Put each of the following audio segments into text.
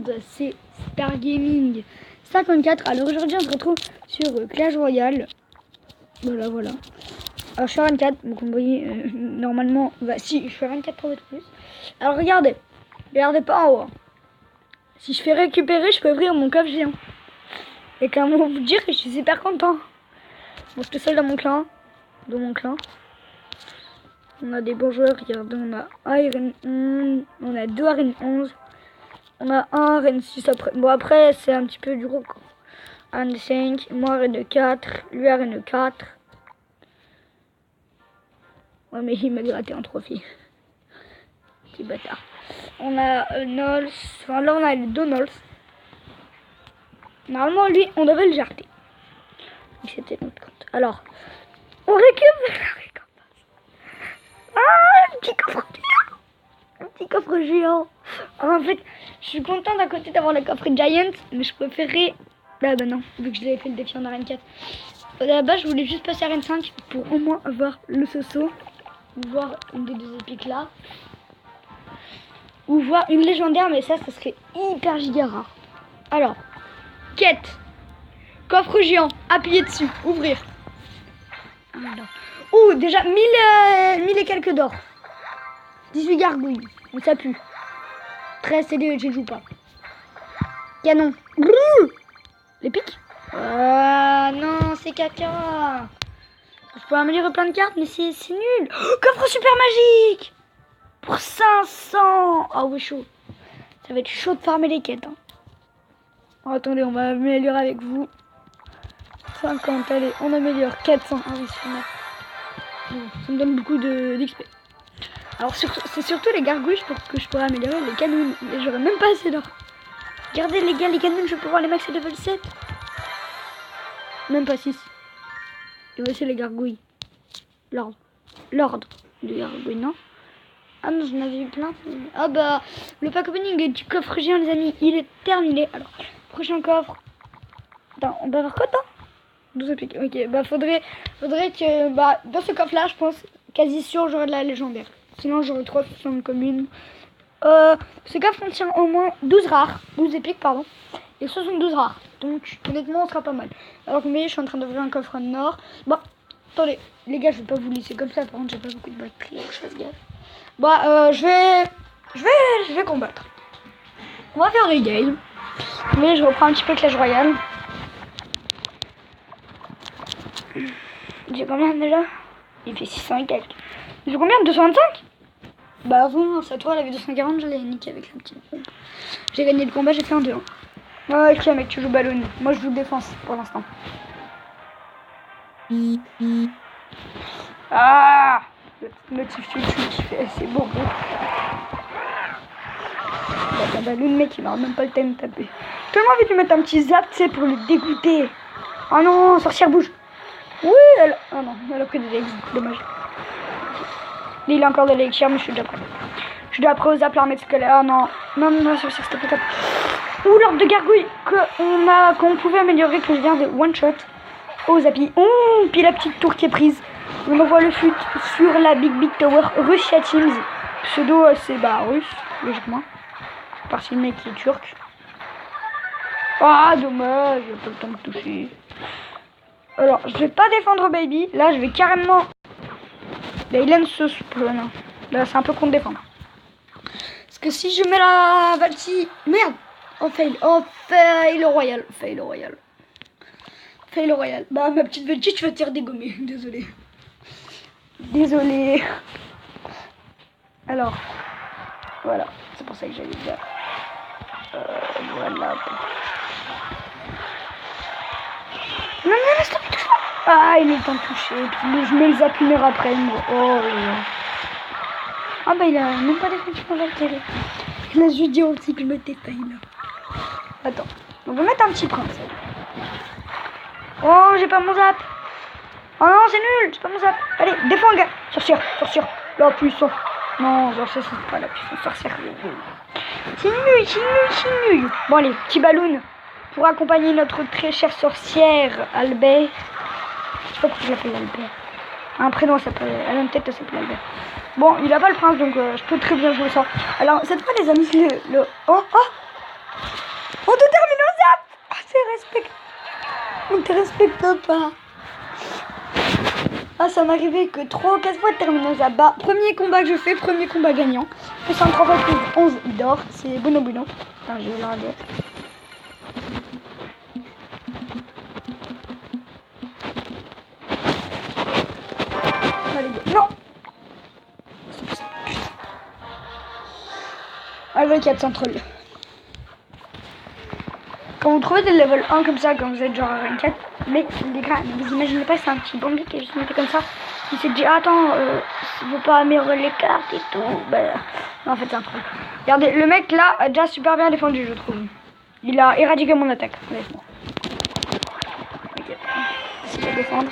monde, c'est Star Gaming 54. Alors aujourd'hui on se retrouve sur Clash Royale. Voilà. Alors je suis à 24, donc vous voyez normalement, si je suis à 24 pour être plus. Alors regardez pas en haut. Si je fais récupérer, je peux ouvrir mon coffre géant. Et clairement vous dire que je suis super content. Bon, je suis seul dans mon clan. On a des bons joueurs, regardez, on a Iron 11, on a 2 Iron 11, on a un Iron 6 après. Bon après c'est un petit peu du gros quoi. Iron 5, moi Iron 4, lui Iron 4. Ouais mais il m'a gratté un trophée. Petit bâtard. On a Nols, enfin là on a les 2 Nols. Normalement lui on devait le jarter. C'était notre compte. Alors, on récupère. Ah, un petit coffre géant. Alors, en fait, je suis contente d'un côté d'avoir le coffre Giant, mais je préférais... Ah bah non, vu que je l'avais fait le défi en arène 4. À la base, je voulais juste passer arène 5 pour au moins avoir le Soso, ou voir une des 2 épiques là, ou voir une légendaire, mais ça serait hyper giga rare. Alors, quête. Coffre géant, appuyer dessus, ouvrir. Alors. Oh, déjà 1000 et quelques d'or. 18 gargouilles, on ça pue. 13 CD, je joue pas. Canon. Les pics. Non, c'est caca. Je peux améliorer plein de cartes, mais c'est nul. Oh, coffre super magique. Pour 500. Ah oui, chaud. Ça va être chaud de farmer les quêtes. Hein. Oh, attendez, on va améliorer avec vous. 50, allez, on améliore. 400. Ah oui, c'est bon, ça me donne beaucoup d'XP. Alors c'est surtout les gargouilles que je pourrais améliorer, les canons, mais j'aurais même pas assez d'or. Regardez les gars, les canons, je peux voir les max à level 7. Même pas 6. Et voici les gargouilles. L'ordre de gargouilles, non? Ah non, j'en avais eu plein. Ah bah, le pack opening du coffre géant, les amis, il est terminé. Alors, prochain coffre. Attends, on va avoir quoi, toi 12 épiques. Ok, bah faudrait que, dans ce coffre là, je pense, quasi sûr, j'aurai de la légendaire. Sinon, j'aurai 3 de commune. Ce coffre contient au moins 12 épiques, pardon, et 72 rares. Donc, honnêtement, on sera pas mal. Alors que, je suis en train d'ouvrir un coffre nord. Bon, attendez, les gars, je vais pas vous laisser comme ça. Par contre, j'ai pas beaucoup de batterie, donc je fasse gaffe. Bon, je vais combattre. On va faire des games. Mais je reprends un petit peu Clash Royale. J'ai combien déjà? Il fait 600 et quelques. J'ai combien? 225? Bah bon, ça toi, elle avait 240, je l'ai niqué avec la petite. J'ai gagné le combat, j'ai fait un 2-1. Ok mec, tu joues ballon. Moi je joue défense pour l'instant. Ah, le petit qui fait assez beau. La ballon, mec, il aura même pas le temps de taper. Tellement envie de lui mettre un petit zap, tu sais, pour le dégoûter. Oh non, sorcière bouge. Oui, elle... Oh non, elle a pris des legs, dommage. Il a encore des legs, mais je suis déjà prêt. Je suis déjà prêt aux apps, l'armée de scalaire. Oh non, non, ça c'était pas top. Ouh, l'ordre de gargouille qu'on pouvait améliorer, que je viens de one shot. Oh, Zapi. Oh, puis la petite tour qui est prise. On envoie le fut sur la Big Tower Russia Teams. Pseudo, c'est russe, logiquement. Parce que le mec qui est turc. Ah, dommage, j'ai pas le temps de toucher. Alors, je vais pas défendre Baby. Là, je vais carrément... Leyland se spawn. Là, c'est un peu contre défendre. Parce que si je mets la Valti... Merde. Oh, fail royal. Bah, ma petite Valti, tu vas te faire dégommer. Désolé. Alors, voilà. C'est pour ça que j'allais dire. Voilà. Non, laisse tomber, touche pas. Ah, il est temps de toucher. Puis je mets le zap une heure après. Oh là. Ah bah il a même pas définitivement altéré. Il a juste dit aussi que je me défaille là. Attends, on va mettre un petit prince. Oh, j'ai pas mon zap. Oh non, c'est nul, j'ai pas mon zap. Allez, défends un gars. Sorcière. La puissance. Non, sorcière, c'est pas la puissance. Sorcière. C'est nul. Bon allez, petit ballon. Pour accompagner notre très chère sorcière Albert. Je sais pas pourquoi je l'appelle Albert. Un prénom, elle a une tête, elle s'appelle Albert. Bon, il a pas le prince, donc je peux très bien jouer ça. Alors, cette fois, les amis, Oh On te termine au zap. On te respecte pas. Ah, ça m'arrivait que 3 ou 4 fois de terminer au zap. Bah, premier combat que je fais, premier combat gagnant. Je fais 3 fois plus 11, il dort. C'est Bono Bono. Putain, j'ai eu l'un d'eux. Non. Level 4 sans troll. Quand vous trouvez des level 1 comme ça, quand vous êtes genre à 24, mais les gars, vous imaginez pas, c'est un petit bandit qui est juste monté comme ça. Il s'est dit, attends, je veux pas améliorer les cartes et tout. Bah, non, en fait, c'est un troll. Regardez, le mec là a déjà super bien défendu, je trouve. Il a éradiqué mon attaque, honnêtement. Ok, c'est de défendre.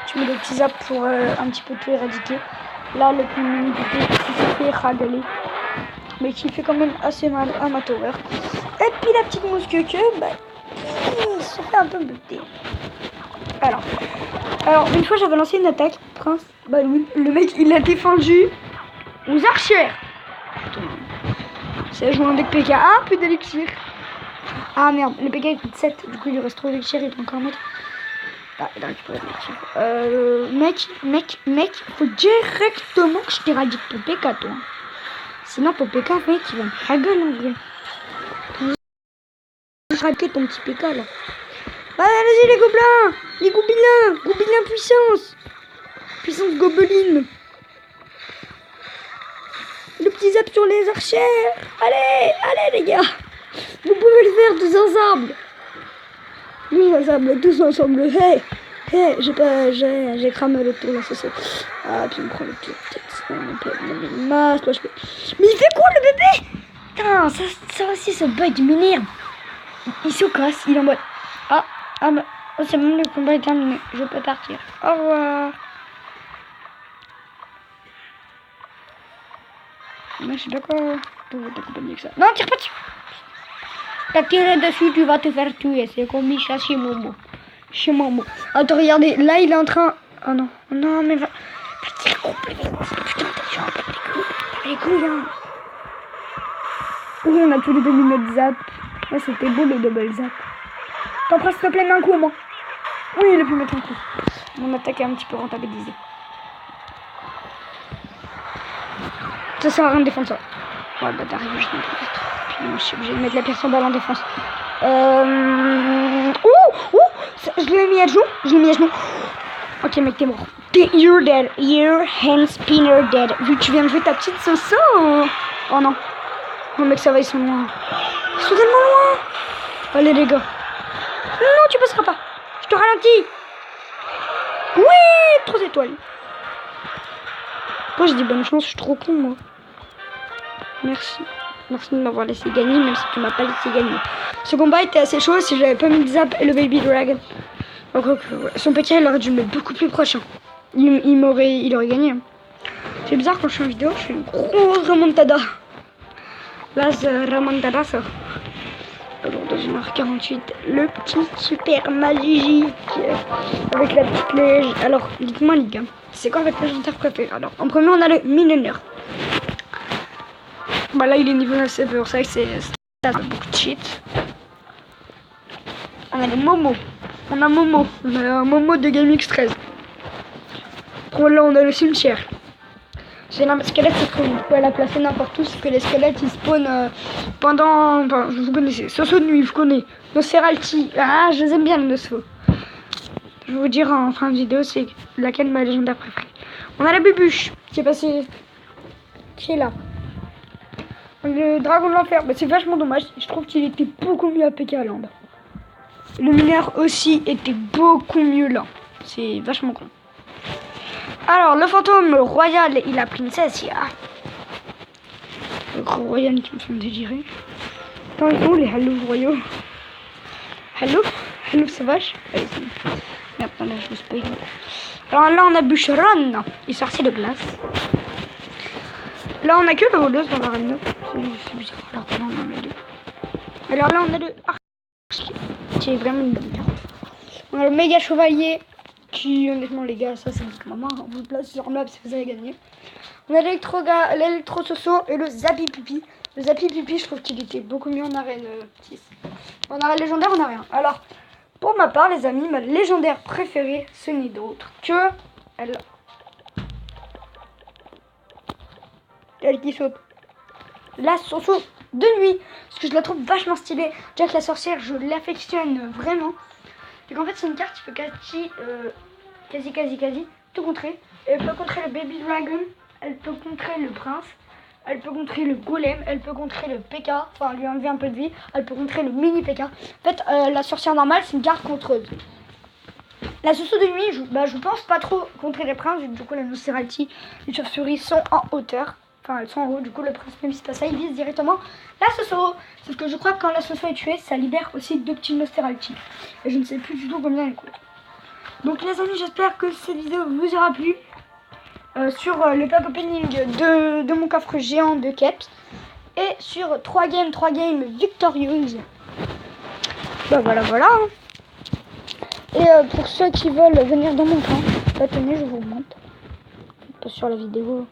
Je mets des petits zaps pour un petit peu tout éradiquer. Là, le plus mini qui se fait ragaler, mais qui fait quand même assez mal à ma tower. Et puis la petite mousse que bah, se fait un peu buter. Alors une fois j'avais lancé une attaque, Prince Balloon, le mec il a défendu aux archères. C'est joué un deck PK, un peu d'élixir. Ah merde, le PK il coûte 7, du coup il lui reste trop d'élixir, il peut encore mettre. Ah, il a récupéré de l'élixir. Mec, faut directement que je t'éradique ton PK toi. Sinon ton PK mec il va me ragueuler en vrai. Je raquais ton petit PK là. Ah, vas-y les gobelins, les gobelins puissance gobeline. Le petit zap sur les archères. Allez les gars, vous pouvez le faire tous ensemble. Hey, j'ai cramé le tour là, c'est ça. Ah, puis il me prend le tour peut-être. Mais il fait quoi le bébé? Putain, ça aussi ce bug m'énerve. Il se casse, il est en mode c'est bon, le combat est terminé, je peux partir. Au revoir. Moi je suis d'accord pour t'accompagner avec ça. Non, tire pas dessus. T'as tiré dessus, tu vas te faire tuer. C'est comme Micha chez Momo. Attends, regardez, là il est en train. Oh non, mais va tirer complètement. Putain, t'as les couilles, hein. Oui, on a tous les 2 minutes zap. Ouais, c'était beau le double zap. T'en prends s'il te plaît d'un coup au moins. Oui, il a pu mettre un coup. Mon attaque est un petit peu rentabilisée. Ça sert à rien de défendre ça. Ouais, bah t'arrives, je vais mettre. Puis je suis obligée de mettre la personne balle en défense. Je l'ai mis à genoux. Ok, mec, t'es mort. You're dead. You're hand spinner dead. Vu que tu viens de jouer ta petite Soso. Oh non. Non, mec, ça va, ils sont loin. Ils sont tellement loin. Allez, les gars. Non, tu passeras pas. Je te ralentis. Oui, 3 étoiles. Moi, j'ai dit bonne chance, je suis trop con, moi. Merci de m'avoir laissé gagner, même si tu m'as pas laissé gagner. Ce combat était assez chaud si j'avais pas mis le zap et le baby dragon. Donc, son petit, il aurait dû me mettre beaucoup plus proche. Hein. Il aurait gagné. Hein. C'est bizarre quand je suis en vidéo, je fais une grosse remontada. Là, c'est remontada, ça. Alors, dans 1h48, le petit super magique avec la petite lège. Alors, dites-moi, les gars, c'est quoi votre légendaire préféré? Alors, en premier, on a le millénaire. Bah là, il est niveau 9, c'est pour ça que c'est beaucoup de cheat. On a le Momo. On a un Momo de GameX 13. Pour là, on a le cimetière. C'est un squelette, c'est trop vous pouvez la placer n'importe où, parce que les squelettes ils spawnent pendant. Enfin, vous connaissez. Soso de nuit, vous connaissez. Nosferalti. Ah, je les aime bien, les Nosfo. Je vais vous dire en fin de vidéo, c'est laquelle ma légendaire préférée. On a la Bubuche qui est passée. Qui est là. Le dragon de l'enfer, bah, c'est vachement dommage. Je trouve qu'il était beaucoup mieux à PK Land. Le mineur aussi était beaucoup mieux là. C'est vachement con. Alors, le fantôme royal et la princesse. Le gros royal qui me font délirer. Attends, ils sont où les Hello royaux? Hello sauvage. Allez, merde, là, je me spoil. Alors là, on a Bûcheron et sorcier de glace. Là, on a que le voleuse dans l'arène. C'est bizarre. Alors, on a les deux. Alors là, on a le archer qui est vraiment une bonne carte. On a le méga chevalier qui, honnêtement, les gars, ça c'est notre maman. On vous le place sur map si vous avez gagné. On a l'électro soso et le zapi pipi Le Zappy Pipi, je trouve qu'il était beaucoup mieux en arène 6. En arène légendaire, on n'a rien. Alors, pour ma part, les amis, ma légendaire préférée, ce n'est d'autre que elle. Elle qui saute. La Soso de nuit. Parce que je la trouve vachement stylée. Jack la sorcière, je l'affectionne vraiment. Et qu'en fait, c'est une carte qui peut quasi tout contrer. Elle peut contrer le Baby Dragon. Elle peut contrer le prince. Elle peut contrer le golem. Elle peut contrer le PK. Enfin, lui enlever un peu de vie. Elle peut contrer le mini PK. En fait, la sorcière normale, c'est une carte contreuse. La Soso de nuit, je pense pas trop contrer les princes. Du coup, la Nocerati, les chauves-souris sont en hauteur. Enfin, elles sont en haut. Du coup, le prince, même si c'est pas ça, il vise directement la Soso. Sauf que je crois que quand la Soso est tuée, ça libère aussi 2 petits Nocerati. Et je ne sais plus du tout combien elle coûte. Donc, les amis, j'espère que cette vidéo vous aura plu. Sur le pack opening de mon coffre géant de quête. Et sur 3 games victorieuses. Bah voilà. Et pour ceux qui veulent venir dans mon camp, tenez, je vous montre. Pas sur la vidéo.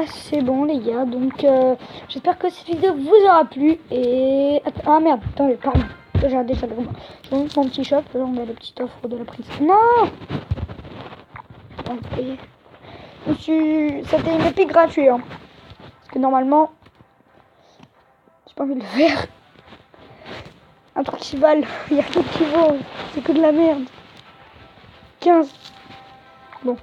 C'est bon les gars, donc j'espère que cette vidéo vous aura plu. Et ah merde, attendez, pardon, j'ai déjà le moment. Je vous montre mon petit shop, là on a la petite offre de la prise. Non, c'était une épique gratuite, hein. Parce que normalement, j'ai pas envie de le faire. Un truc qui valent, il n'y a rien qui vaut, c'est que de la merde. 15. Bon,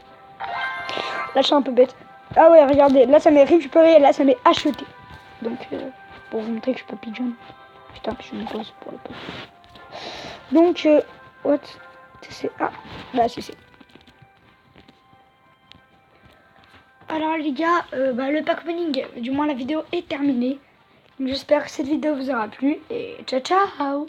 là je suis un peu bête. Ah ouais, regardez, là ça m'est récupéré et là ça m'est acheté. Donc, pour vous montrer que je suis pas pigeon. Putain, que je suis une grosse pour le peu. Donc, what? C'est ah, bah c'est. Alors les gars, le pack opening, du moins la vidéo est terminée. J'espère que cette vidéo vous aura plu et ciao ciao.